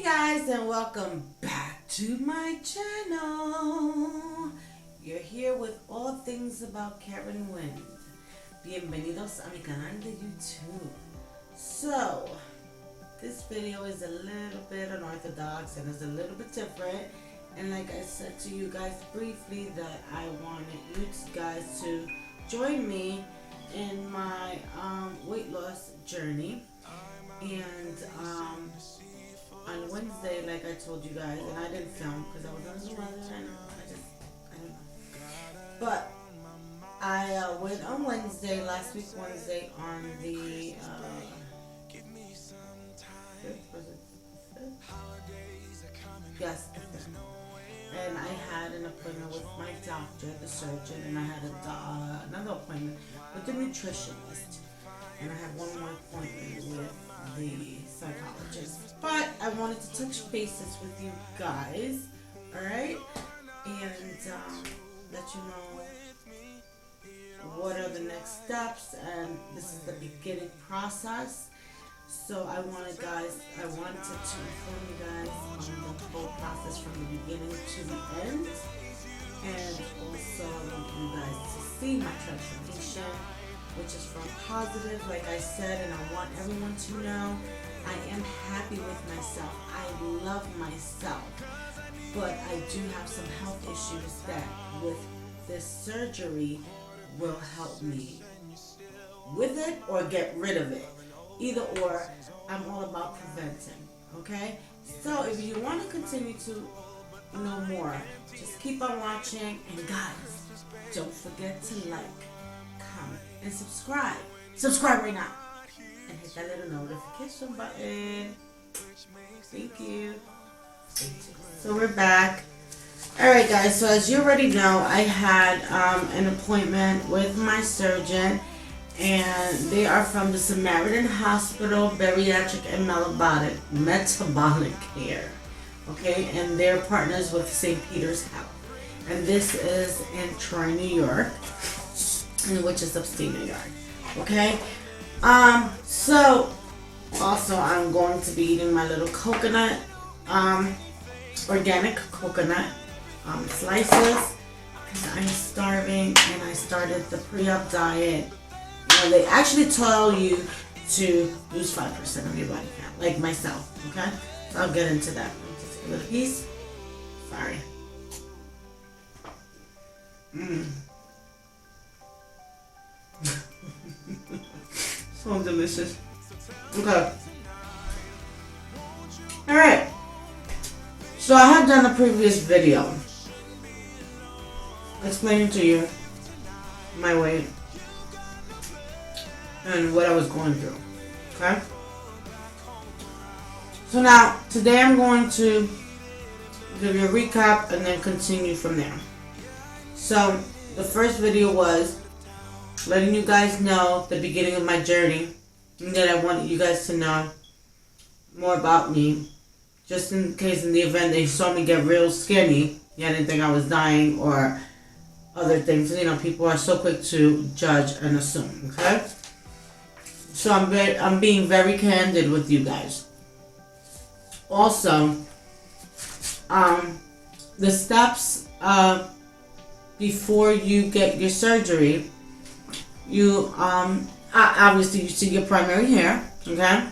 Guys, and welcome back to my channel. You're here with all things about Karen Wind. Bienvenidos a mi canal de YouTube. So, this video is a little bit unorthodox and is a little bit different. And like I said to you guys briefly, that I wanted you guys to join me in my weight loss journey. And on Wednesday, like I told you guys, and I didn't film because I was under the weather and I don't know. But I went on Wednesday, last week Wednesday, on the 5th, was it the 5th? Yes, the 5th. And I had an appointment with my doctor, the surgeon, and I had another appointment with the nutritionist. And I have one more appointment with the psychologist. But I wanted to touch bases with you guys, alright? And let you know what are the next steps, and this is the beginning process. So I wanted to inform you guys on the whole process from the beginning to the end. And also I want you guys to see my transformation, which is from positive, like I said, and I want everyone to know I am happy with myself. I love myself. But I do have some health issues that with this surgery will help me with it or get rid of it. Either or, I'm all about preventing, okay? So if you want to continue to know more, just keep on watching. And guys, don't forget to like, comment, and subscribe. Subscribe right now. And hit that little notification button. Thank you. So we're back. Alright guys, so as you already know, I had an appointment with my surgeon. And they are from the Samaritan Hospital, Bariatric and Metabolic Care. Okay, and they're partners with St. Peter's Health. And this is in Troy, New York, which is upstate New York. Okay, so also I'm going to be eating my little coconut, organic coconut slices, because I'm starving and I started the pre-op diet. Now, they actually tell you to lose 5% of your body fat, like myself, okay? So I'll get into that. Just take a little piece. Sorry. So delicious. Okay. Alright. So I have done a previous video explaining to you my weight and what I was going through. Okay? So now, today I'm going to give you a recap and then continue from there. So, the first video was letting you guys know the beginning of my journey, and then I wanted you guys to know more about me, just in case in the event they saw me get real skinny, yeah, didn't think I was dying or other things. You know, people are so quick to judge and assume, okay? So I'm being very candid with you guys. Also, the steps before you get your surgery, you obviously you see your primary care, okay?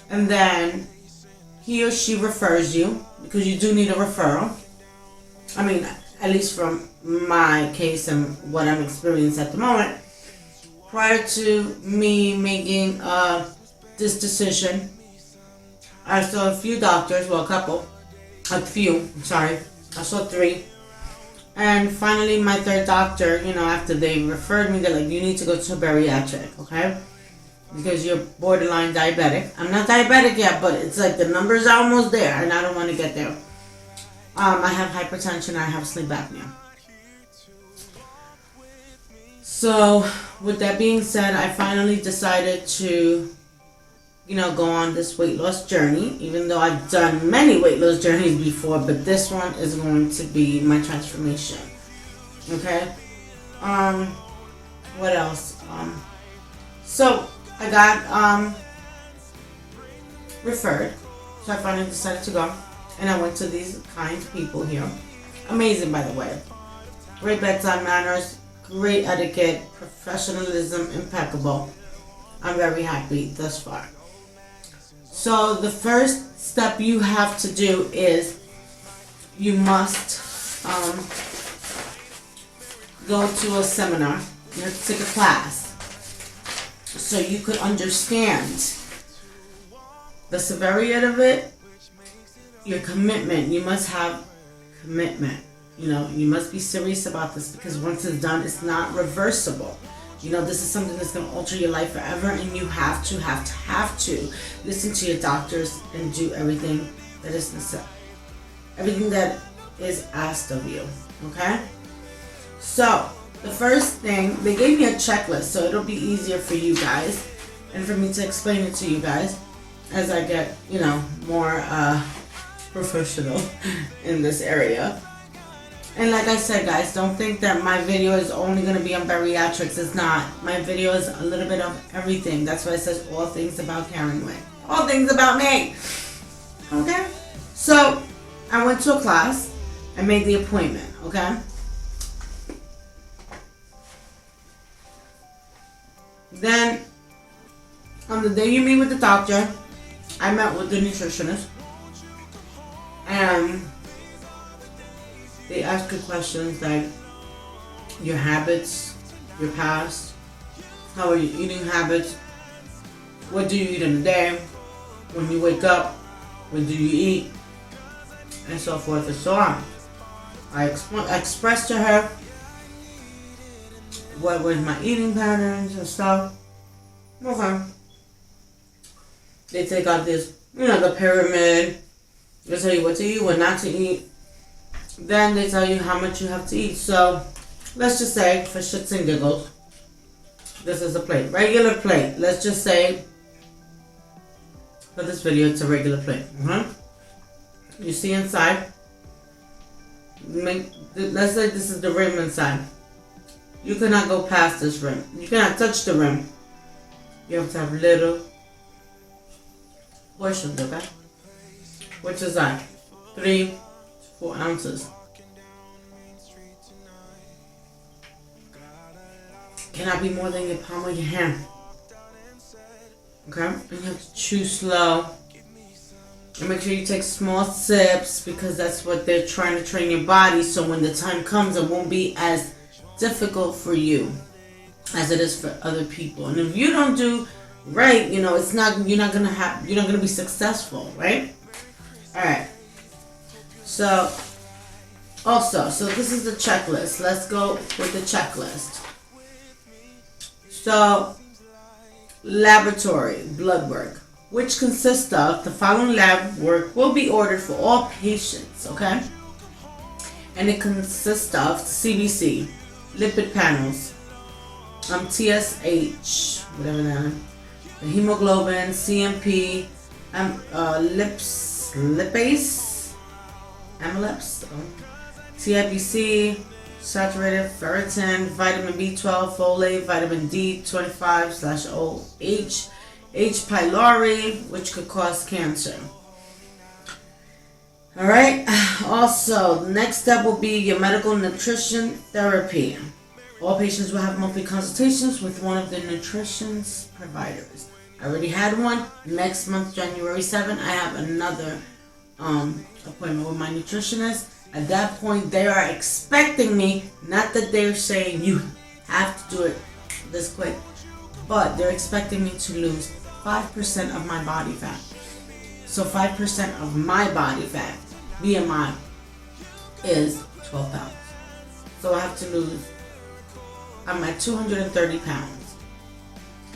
And then he or she refers you, because you do need a referral. I mean, at least from my case and what I'm experiencing at the moment. Prior to me making this decision, I saw a few doctors, well, I saw 3. And finally, my 3rd doctor, you know, after they referred me, they're like, you need to go to a bariatric, okay? Because you're borderline diabetic. I'm not diabetic yet, but it's like the numbers are almost there, and I don't want to get there. I have hypertension, I have sleep apnea. So, with that being said, I finally decided to, you know, go on this weight loss journey, even though I've done many weight loss journeys before, but this one is going to be my transformation. Okay? What else? So, I got referred So I finally decided to go. And I went to these kind people here. Amazing, by the way. Great bedside manners, great etiquette, professionalism, impeccable. I'm very happy thus far. So the first step you have to do is you must go to a seminar. You have to take a class so you could understand the severity of it, your commitment. You must have commitment. You know, you must be serious about this, because once it's done, it's not reversible. You know, this is something that's going to alter your life forever, and you have to listen to your doctors and do everything that is necessary. Everything that is asked of you, okay? So, the first thing, they gave me a checklist, so it'll be easier for you guys and for me to explain it to you guys as I get, you know, more professional in this area. And like I said, guys, don't think that my video is only going to be on bariatrics. It's not. My video is a little bit of everything. That's why it says all things about Karen Wind. All things about me. Okay? So, I went to a class. I made the appointment. Okay? Then, on the day you meet with the doctor, I met with the nutritionist. And they ask you questions like your habits, your past, how are your eating habits, what do you eat in a day, when you wake up, when do you eat, and so forth and so on. I expressed to her what was my eating patterns and stuff. Okay. They take out this, you know, the pyramid. They tell you what to eat, what not to eat. Then they tell you how much you have to eat. So, let's just say, for shits and giggles, this is a plate. Regular plate. Let's just say, for this video, it's a regular plate. You see inside. Let's say this is the rim inside. You cannot go past this rim. You cannot touch the rim. You have to have little portions, okay? Which is like 3 to 4 ounces. Cannot be more than your palm of your hand. Okay? And you have to chew slow. And make sure you take small sips, because that's what they're trying to train your body, so when the time comes, it won't be as difficult for you as it is for other people. And if you don't do right, you know, you're not gonna be successful, right? Alright. So this is the checklist. Let's go with the checklist. So, laboratory blood work, which consists of the following lab work will be ordered for all patients, okay? And it consists of CBC, lipid panels, TSH, whatever that is, the hemoglobin, CMP, lipase, amylase, TIBC, saturated ferritin, vitamin B12, folate, vitamin D25/OH, H. pylori, which could cause cancer. Alright, also, the next step will be your medical nutrition therapy. All patients will have monthly consultations with one of the nutrition providers. I already had one. Next month, January 7th, I have another appointment with my nutritionist. At that point, they are expecting me, not that they're saying you have to do it this quick, but they're expecting me to lose 5% of my body fat. So 5% of my body fat, BMI, is 12 pounds. So I have to lose, I'm at 230 pounds,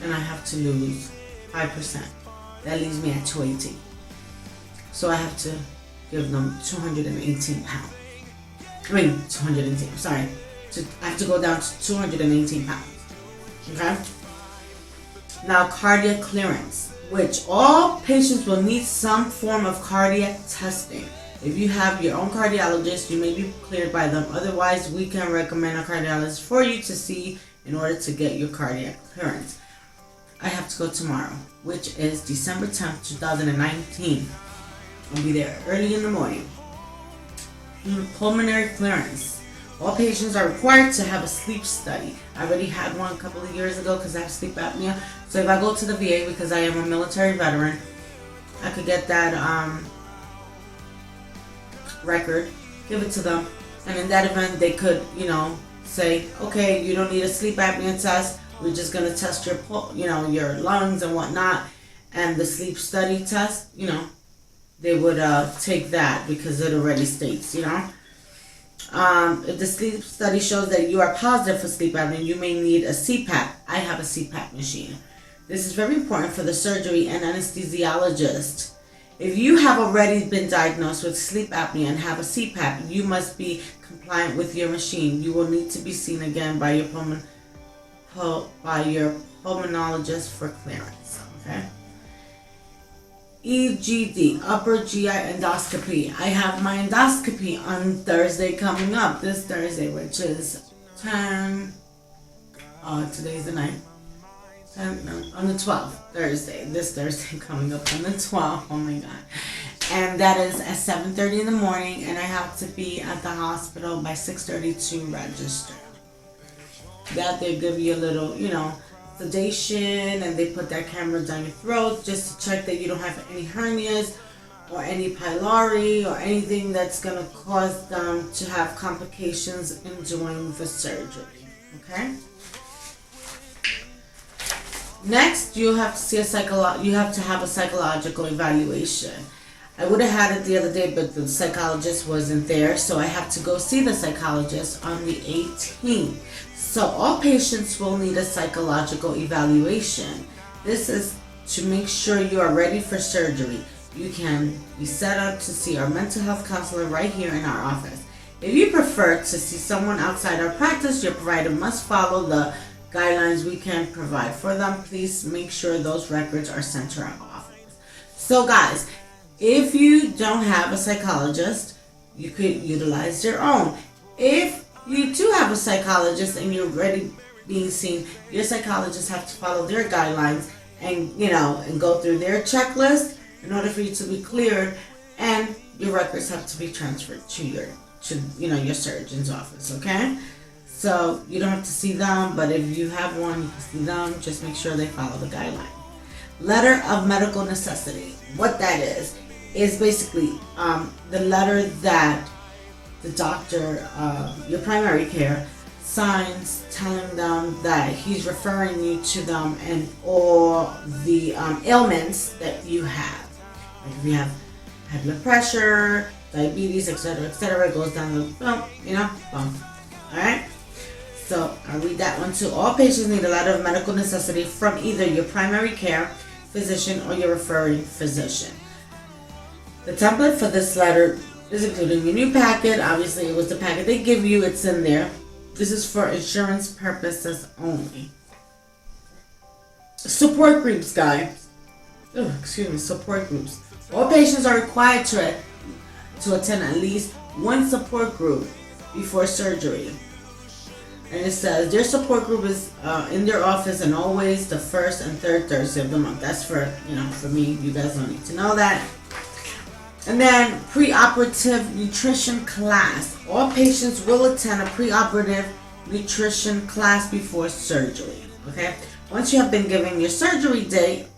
and I have to lose 5%. That leaves me at 218. So I have to give them 218 pounds. 218, sorry. I have to go down to 218 pounds. Okay? Now, cardiac clearance, which all patients will need some form of cardiac testing. If you have your own cardiologist, you may be cleared by them. Otherwise, we can recommend a cardiologist for you to see in order to get your cardiac clearance. I have to go tomorrow, which is December 10th, 2019. I'll be there early in the morning. Pulmonary clearance. All patients are required to have a sleep study. I already had one a couple of years ago because I have sleep apnea. So if I go to the VA, because I am a military veteran, I could get that record, give it to them, and in that event they could, say, okay, you don't need a sleep apnea test. We're just gonna test your, your lungs and whatnot, and the sleep study test, they would take that because it already states, if the sleep study shows that you are positive for sleep apnea, you may need a CPAP. I have a CPAP machine. This is very important for the surgery and anesthesiologist. If you have already been diagnosed with sleep apnea and have a CPAP, you must be compliant with your machine. You will need to be seen again by your pulmonologist for clearance. Okay. EGD, upper GI endoscopy. I have my endoscopy on Thursday coming up, this Thursday, which is today's the 9th. On the 12th, Thursday. This Thursday coming up on the 12th. Oh my God. And that is at 7:30 in the morning, and I have to be at the hospital by 6:30 to register. That they give you a little, sedation, and they put that camera down your throat just to check that you don't have any hernias or any pylori or anything that's going to cause them to have complications in doing the surgery. Okay? Next, you have to see you have to have a psychological evaluation. I would have had it the other day, but the psychologist wasn't there, so I have to go see the psychologist on the 18th. So all patients will need a psychological evaluation. This is to make sure you are ready for surgery. You can be set up to see our mental health counselor right here in our office. If you prefer to see someone outside our practice, your provider must follow the guidelines we can provide for them. Please make sure those records are sent to our office. So guys, if you don't have a psychologist, you could utilize your own. If you do have a psychologist and you're already being seen, your psychologists have to follow their guidelines and go through their checklist in order for you to be cleared, and your records have to be transferred to your surgeon's office. Okay? So you don't have to see them, but if you have one, you can see them. Just make sure they follow the guideline. Letter of medical necessity. What that is basically the letter that the doctor, your primary care, signs telling them that he's referring you to them and all the ailments that you have. Like if you have high blood pressure, diabetes, etc., it goes down the boom. Alright? So I'll read that one too. All patients need a letter of medical necessity from either your primary care physician or your referring physician. The template for this letter is included in your new packet. Obviously, it was the packet they give you. It's in there. This is for insurance purposes only. Support groups, guys. Support groups. All patients are required to attend at least one support group before surgery. And it says their support group is in their office and always the first and third Thursday of the month. That's for me. You guys don't need to know that. And then preoperative nutrition class. All patients will attend a preoperative nutrition class before surgery. Okay? Once you have been given your surgery date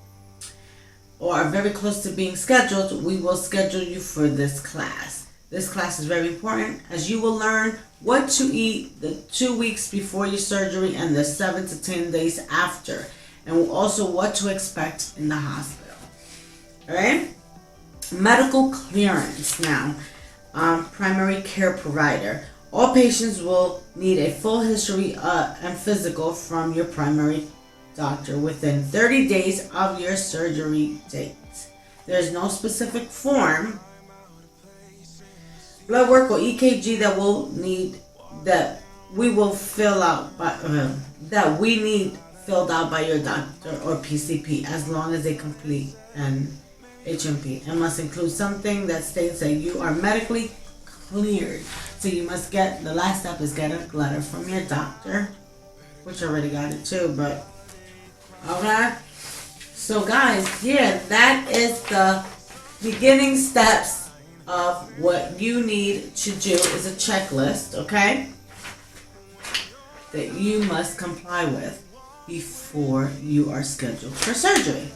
or are very close to being scheduled, we will schedule you for this class. This class is very important as you will learn what to eat the 2 weeks before your surgery and the 7 to 10 days after, and also what to expect in the hospital. Alright? Medical clearance now. Primary care provider. All patients will need a full history and physical from your primary doctor within 30 days of your surgery date. There is no specific form, blood work or EKG that we need filled out by your doctor or PCP as long as they complete an HMP, and must include something that states that you are medically cleared. So you must the last step is get a letter from your doctor, which I already got it too, but okay. So guys, yeah, that is the beginning steps of what you need to do is a checklist, okay, that you must comply with before you are scheduled for surgery.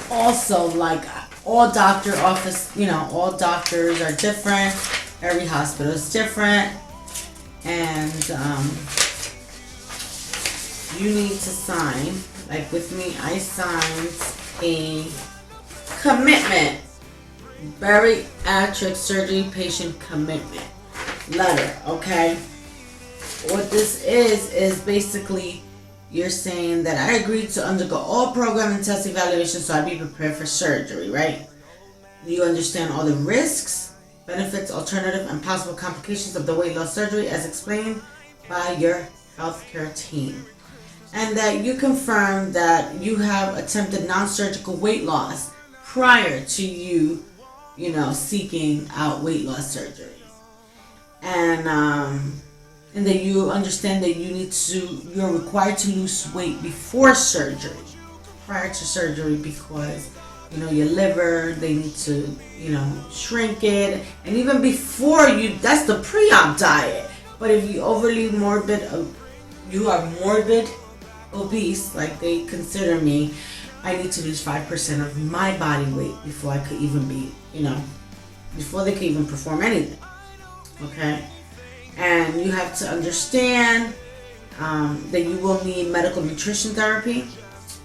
Also, like all doctor office, all doctors are different. Every hospital is different. And you need to sign, like with me, I signed a commitment, bariatric surgery patient commitment letter, okay? What this is basically you're saying that I agreed to undergo all program and test evaluations so I'd be prepared for surgery, right? You understand all the risks, benefits, alternative, and possible complications of the weight loss surgery as explained by your healthcare team. And that you confirm that you have attempted non-surgical weight loss prior to you, seeking out weight loss surgery. And that you understand that you're required to lose weight before surgery, prior to surgery, because your liver, they need to shrink it, and even before that's the pre-op diet. But if you overly you are morbid obese, like they consider me, I need to lose 5% of my body weight before I could even be, before they could even perform anything. Okay. And you have to understand that you will need medical nutrition therapy.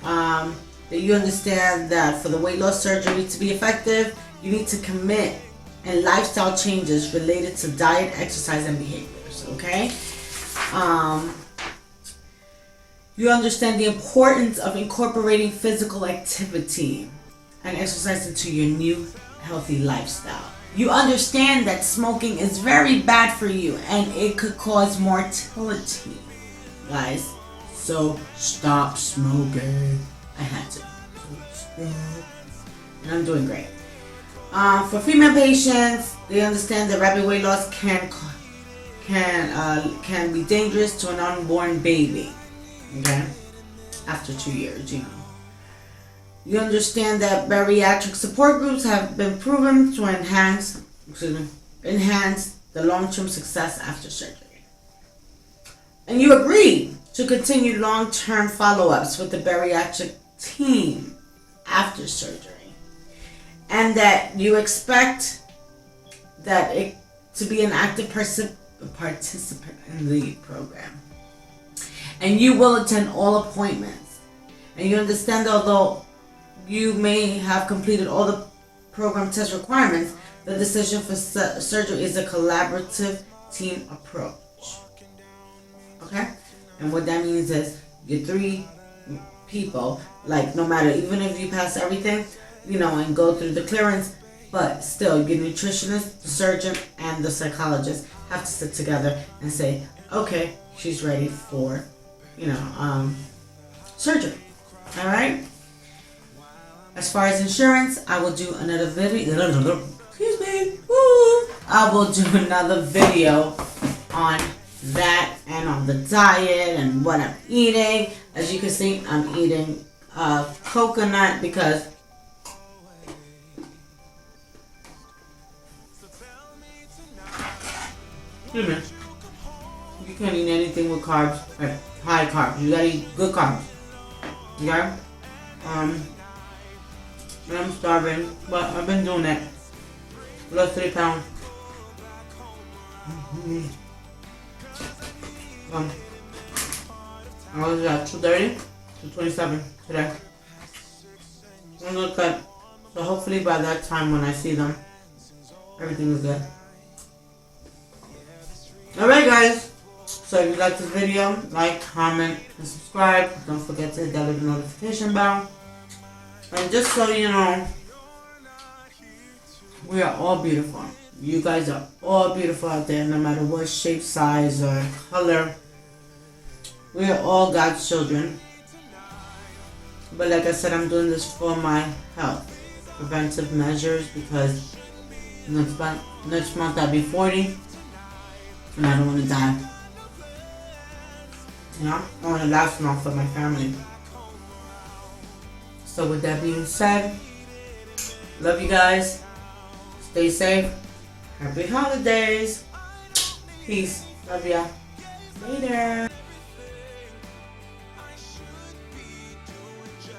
That you understand that for the weight loss surgery to be effective, you need to commit and lifestyle changes related to diet, exercise, and behaviors. Okay. You understand the importance of incorporating physical activity and exercise into your new healthy lifestyle. You understand that smoking is very bad for you and it could cause mortality, guys. So stop smoking. I had to. And I'm doing great. For female patients, they understand that rapid weight loss can be dangerous to an unborn baby. Okay, after 2 years, You understand that bariatric support groups have been proven to enhance the long-term success after surgery. And you agree to continue long-term follow-ups with the bariatric team after surgery. And that you expect that it to be an active participant in the program. And you will attend all appointments. And you understand that although you may have completed all the program test requirements, the decision for surgery is a collaborative team approach. Okay? And what that means is you're 3 people, like no matter, even if you pass everything, and go through the clearance, but still your nutritionist, the surgeon, and the psychologist have to sit together and say, okay, she's ready for, surgery. All right? As far as insurance, I will do another video. Excuse me. Woo! I will do another video on that and on the diet and what I'm eating. As you can see, I'm eating coconut because you can't eat anything with carbs, high carbs. You gotta eat good carbs. Okay? And I'm starving, but I've been doing that. Lost 3 pounds. I was at 230 to 27 today. I'm gonna cut. So hopefully by that time when I see them, everything is good. Alright guys. So if you like this video, like, comment, and subscribe. Don't forget to hit that little notification bell. And just so you know, we are all beautiful. You guys are all beautiful out there, no matter what shape, size, or color. We are all God's children. But like I said, I'm doing this for my health. Preventive measures, because next month I'll be 40. And I don't want to die. I want to last long for my family. So with that being said, Love you guys. Stay safe. Happy holidays. Peace. Love ya. Later.